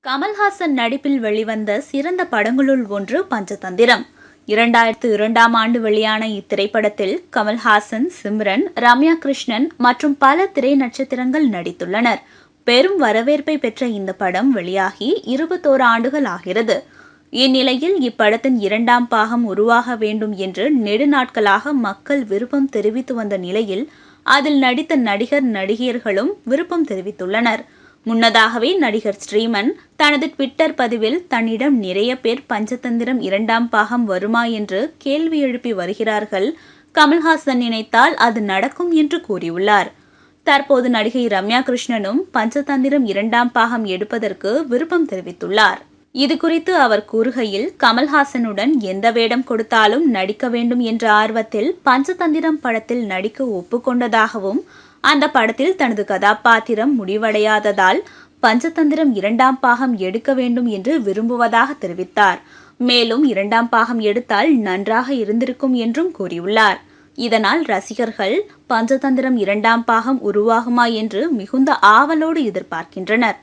கமல்ஹாசன் நடிப்பில் வெளிவந்த சிறந்த படங்களுள் ஒன்று பஞ்சதந்திரம். 2002ஆம் ஆண்டு வெளியான இத்திரைப்படத்தில் கமல்ஹாசன், சிம்ரன், ரம்யா கிருஷ்ணன் மற்றும் பல திரை நட்சத்திரங்கள் நடித்துள்ளனர். பெரும் வரவேற்பை பெற்ற இந்த படம் வெளியாகி 21 ஆண்டுகள் ஆகிறது. இந்நிலையில் இப்படத்தின் 2ஆம் பாகம் உருவாக வேண்டும் என்று நெடுநாட்களாக மக்கள் விருப்பம் தெரிவித்து வந்த நிலையில் அதில் நடித்த நடிகர் நடிகையர்களும் விருப்பம் தெரிவித்துள்ளனர். முன்னதாகவே நடிகர் ஸ்ரீமன் தனது ட்விட்டர் பதிவில் தன்னிடம் நிறைய பேர் பஞ்சதந்திரம் 2ஆம் பாகம் வருமா என்று கேள்வி எழுப்பி வருகிறார்கள், கமல்ஹாசன் நினைத்தால் அது நடக்கும் என்று கூறியுள்ளார். தற்போது நடிகை ரம்யா கிருஷ்ணனும் பஞ்சதந்திரம் 2ஆம் பாகம் எடுப்பதற்கு விருப்பம் தெரிவித்துள்ளார். இதுகுறித்து அவர் கூறுகையில், கமல்ஹாசனுடன் எந்த வேடம் கொடுத்தாலும் நடிக்க வேண்டும் என்ற ஆர்வத்தில் பஞ்சதந்திரம் படத்தில் நடிக்க ஒப்புக்கொண்டதாகவும், அந்த படத்தில் தனது கதாபாத்திரம் முடிவடையாததால் பஞ்சதந்திரம் 2ஆம் பாகம் எடுக்க வேண்டும் என்று விரும்புவதாக தெரிவித்தார். மேலும் 2ஆம் பாகம் எடுத்தால் நன்றாக இருந்திருக்கும் என்றும் கூறியுள்ளார். இதனால் ரசிகர்கள் பஞ்சதந்திரம் 2ஆம் பாகம் உருவாகுமா என்று மிகுந்த ஆவலோடு எதிர்பார்க்கின்றனர்.